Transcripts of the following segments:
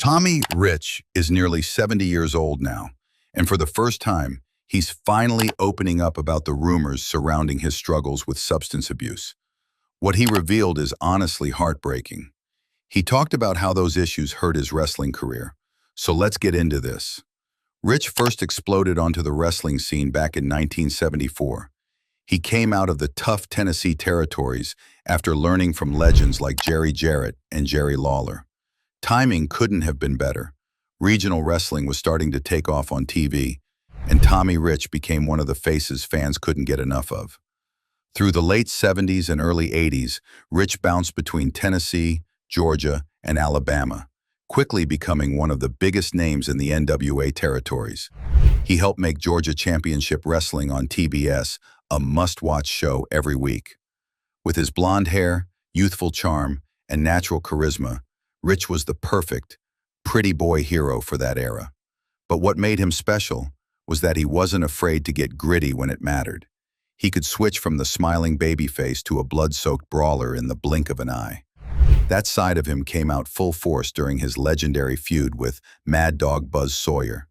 Tommy Rich is nearly 70 years old now, and for the first time, he's finally opening up about the rumors surrounding his struggles with substance abuse. What he revealed is honestly heartbreaking. He talked about how those issues hurt his wrestling career. So let's get into this. Rich first exploded onto the wrestling scene back in 1974. He came out of the tough Tennessee territories after learning from legends like Jerry Jarrett and Jerry Lawler. Timing couldn't have been better. Regional wrestling was starting to take off on TV, and Tommy Rich became one of the faces fans couldn't get enough of. Through the late 70s and early 80s, Rich bounced between Tennessee, Georgia, and Alabama, quickly becoming one of the biggest names in the NWA territories. He helped make Georgia Championship Wrestling on TBS a must-watch show every week. With his blonde hair, youthful charm, and natural charisma, Rich was the perfect, pretty boy hero for that era. But what made him special was that he wasn't afraid to get gritty when it mattered. He could switch from the smiling babyface to a blood-soaked brawler in the blink of an eye. That side of him came out full force during his legendary feud with Mad Dog Buzz Sawyer.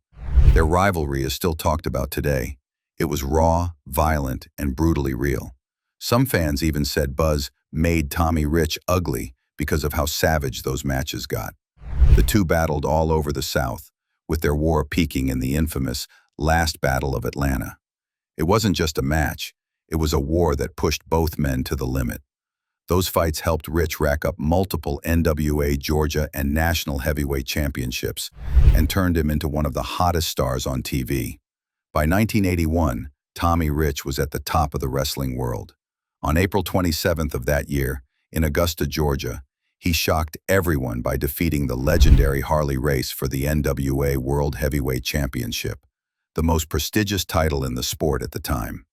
Their rivalry is still talked about today. It was raw, violent, and brutally real. Some fans even said Buzz made Tommy Rich ugly because of how savage those matches got. The two battled all over the South, with their war peaking in the infamous Last Battle of Atlanta. It wasn't just a match, it was a war that pushed both men to the limit. Those fights helped Rich rack up multiple NWA, Georgia, and national heavyweight championships and turned him into one of the hottest stars on TV. By 1981, Tommy Rich was at the top of the wrestling world. On April 27th of that year, in Augusta, Georgia, he shocked everyone by defeating the legendary Harley Race for the NWA World Heavyweight Championship, the most prestigious title in the sport at the time.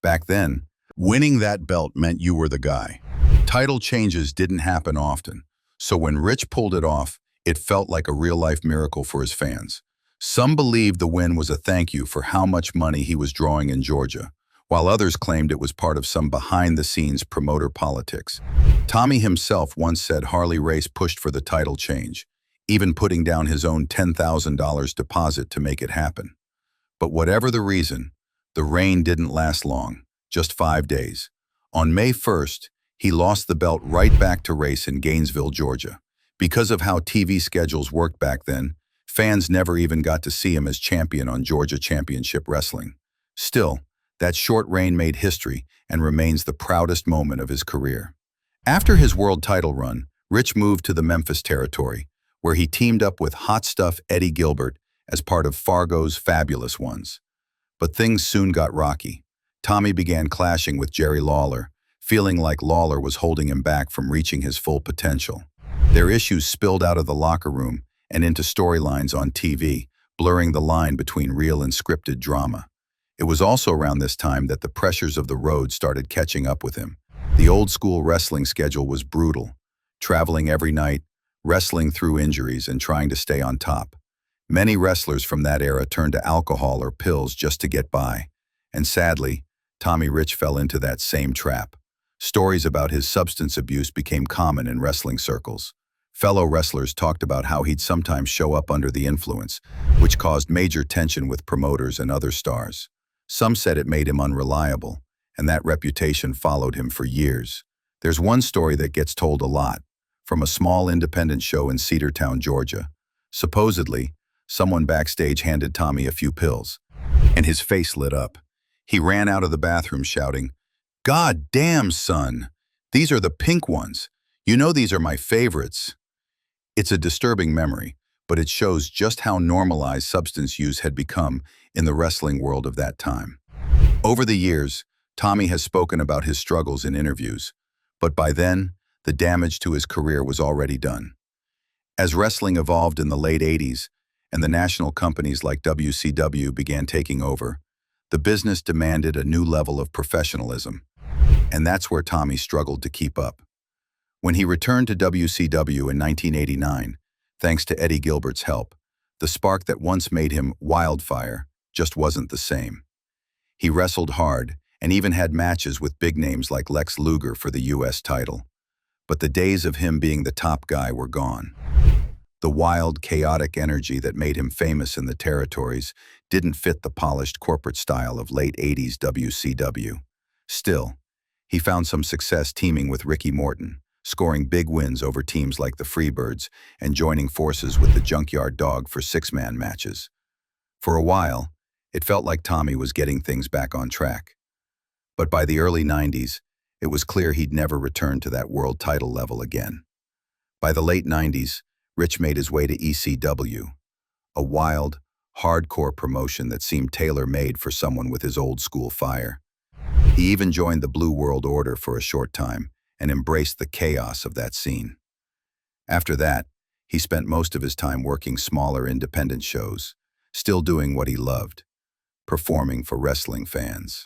Back then, winning that belt meant you were the guy. Title changes didn't happen often, so when Rich pulled it off, it felt like a real-life miracle for his fans. Some believed the win was a thank you for how much money he was drawing in Georgia, while others claimed it was part of some behind-the-scenes promoter politics. Tommy himself once said Harley Race pushed for the title change, even putting down his own $10,000 deposit to make it happen. But whatever the reason, the reign didn't last long, just 5 days. On May 1st, he lost the belt right back to Race in Gainesville, Georgia. Because of how TV schedules worked back then, fans never even got to see him as champion on Georgia Championship Wrestling. Still, that short reign made history and remains the proudest moment of his career. After his world title run, Rich moved to the Memphis territory, where he teamed up with hot stuff Eddie Gilbert as part of Fargo's Fabulous Ones. But things soon got rocky. Tommy began clashing with Jerry Lawler, feeling like Lawler was holding him back from reaching his full potential. Their issues spilled out of the locker room and into storylines on TV, blurring the line between real and scripted drama. It was also around this time that the pressures of the road started catching up with him. The old-school wrestling schedule was brutal, traveling every night, wrestling through injuries, and trying to stay on top. Many wrestlers from that era turned to alcohol or pills just to get by, and sadly, Tommy Rich fell into that same trap. Stories about his substance abuse became common in wrestling circles. Fellow wrestlers talked about how he'd sometimes show up under the influence, which caused major tension with promoters and other stars. Some said it made him unreliable, and that reputation followed him for years. There's one story that gets told a lot, from a small independent show in Cedartown, Georgia. Supposedly, someone backstage handed Tommy a few pills, and his face lit up. He ran out of the bathroom shouting, "God damn, son! These are the pink ones. You know these are my favorites." It's a disturbing memory, but it shows just how normalized substance use had become in the wrestling world of that time. Over the years, Tommy has spoken about his struggles in interviews, but by then, the damage to his career was already done. As wrestling evolved in the late 80s, and the national companies like WCW began taking over, the business demanded a new level of professionalism, and that's where Tommy struggled to keep up. When he returned to WCW in 1989, thanks to Eddie Gilbert's help, the spark that once made him wildfire just wasn't the same. He wrestled hard and even had matches with big names like Lex Luger for the US title. But the days of him being the top guy were gone. The wild, chaotic energy that made him famous in the territories didn't fit the polished corporate style of late 80s WCW. Still, he found some success teaming with Ricky Morton, scoring big wins over teams like the Freebirds and joining forces with the Junkyard Dog for six-man matches. For a while, it felt like Tommy was getting things back on track. But by the early 90s, it was clear he'd never return to that world title level again. By the late 90s, Rich made his way to ECW, a wild, hardcore promotion that seemed tailor-made for someone with his old-school fire. He even joined the Blue World Order for a short time and embraced the chaos of that scene. After that, he spent most of his time working smaller independent shows, still doing what he loved, performing for wrestling fans.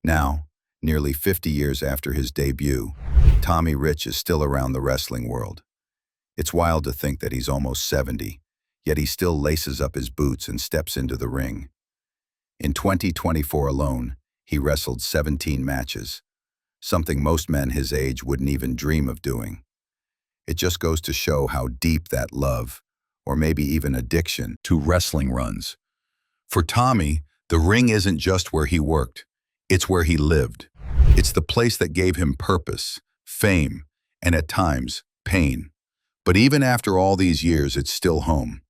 Now, nearly 50 years after his debut, Tommy Rich is still around the wrestling world. It's wild to think that he's almost 70, yet he still laces up his boots and steps into the ring. In 2024 alone, he wrestled 17 matches, something most men his age wouldn't even dream of doing. It just goes to show how deep that love, or maybe even addiction, to wrestling runs. For Tommy, the ring isn't just where he worked, it's where he lived. It's the place that gave him purpose, fame, and at times, pain. But even after all these years, it's still home.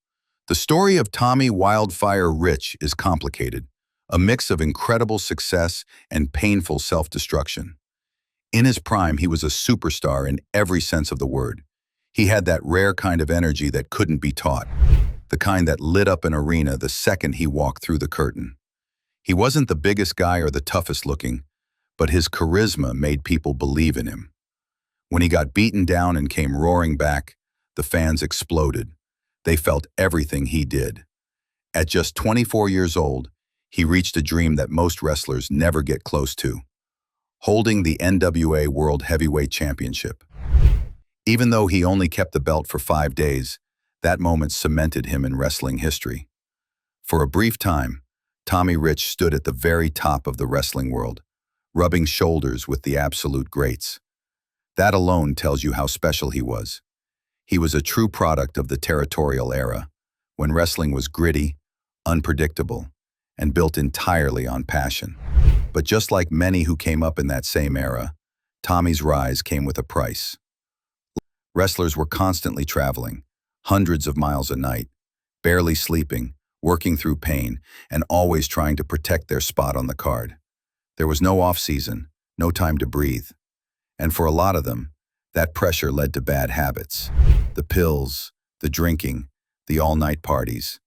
The story of Tommy Wildfire Rich is complicated, a mix of incredible success and painful self-destruction. In his prime, he was a superstar in every sense of the word. He had that rare kind of energy that couldn't be taught, the kind that lit up an arena the second he walked through the curtain. He wasn't the biggest guy or the toughest looking, but his charisma made people believe in him. When he got beaten down and came roaring back, the fans exploded. They felt everything he did. At just 24 years old, he reached a dream that most wrestlers never get close to: holding the NWA World Heavyweight Championship. Even though he only kept the belt for 5 days, that moment cemented him in wrestling history. For a brief time, Tommy Rich stood at the very top of the wrestling world, rubbing shoulders with the absolute greats. That alone tells you how special he was. He was a true product of the territorial era, when wrestling was gritty, unpredictable, and built entirely on passion. But just like many who came up in that same era, Tommy's rise came with a price. Wrestlers were constantly traveling, hundreds of miles a night, barely sleeping, working through pain, and always trying to protect their spot on the card. There was no off-season, no time to breathe. And for a lot of them, that pressure led to bad habits. The pills, the drinking, the all-night parties.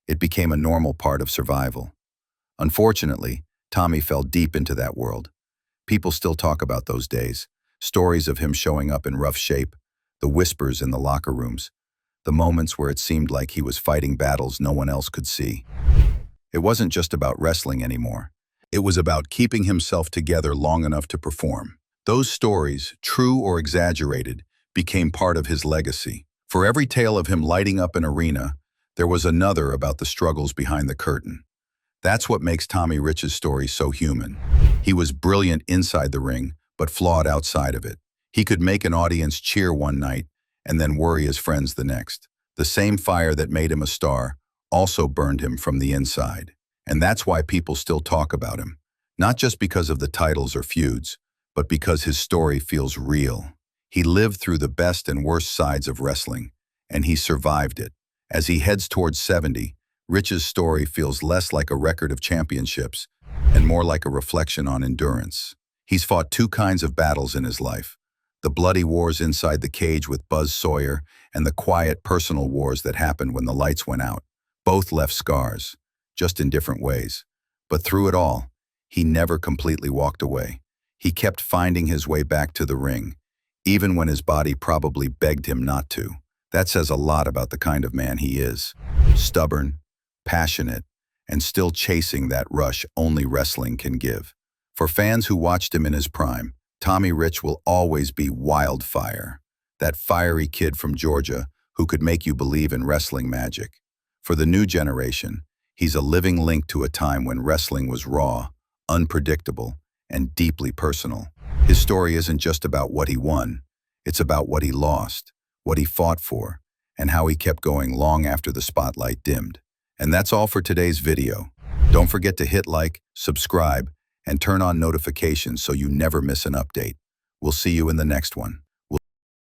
It became a normal part of survival. Unfortunately, Tommy fell deep into that world. People still talk about those days, stories of him showing up in rough shape, the whispers in the locker rooms, the moments where it seemed like he was fighting battles no one else could see. It wasn't just about wrestling anymore. It was about keeping himself together long enough to perform. Those stories, true or exaggerated, became part of his legacy. For every tale of him lighting up an arena, there was another about the struggles behind the curtain. That's what makes Tommy Rich's story so human. He was brilliant inside the ring, but flawed outside of it. He could make an audience cheer one night and then worry his friends the next. The same fire that made him a star also burned him from the inside. And that's why people still talk about him. Not just because of the titles or feuds, but because his story feels real. He lived through the best and worst sides of wrestling, and he survived it. As he heads towards 70, Rich's story feels less like a record of championships and more like a reflection on endurance. He's fought two kinds of battles in his life: the bloody wars inside the cage with Buzz Sawyer and the quiet personal wars that happened when the lights went out. Both left scars, just in different ways. But through it all, he never completely walked away. He kept finding his way back to the ring, even when his body probably begged him not to. That says a lot about the kind of man he is: stubborn, passionate, and still chasing that rush only wrestling can give. For fans who watched him in his prime, Tommy Rich will always be Wildfire, that fiery kid from Georgia who could make you believe in wrestling magic. For the new generation, he's a living link to a time when wrestling was raw, unpredictable, and deeply personal. His story isn't just about what he won, it's about what he lost, what he fought for, and how he kept going long after the spotlight dimmed. And that's all for today's video. Don't forget to hit like, subscribe, and turn on notifications so you never miss an update. We'll see you in the next one.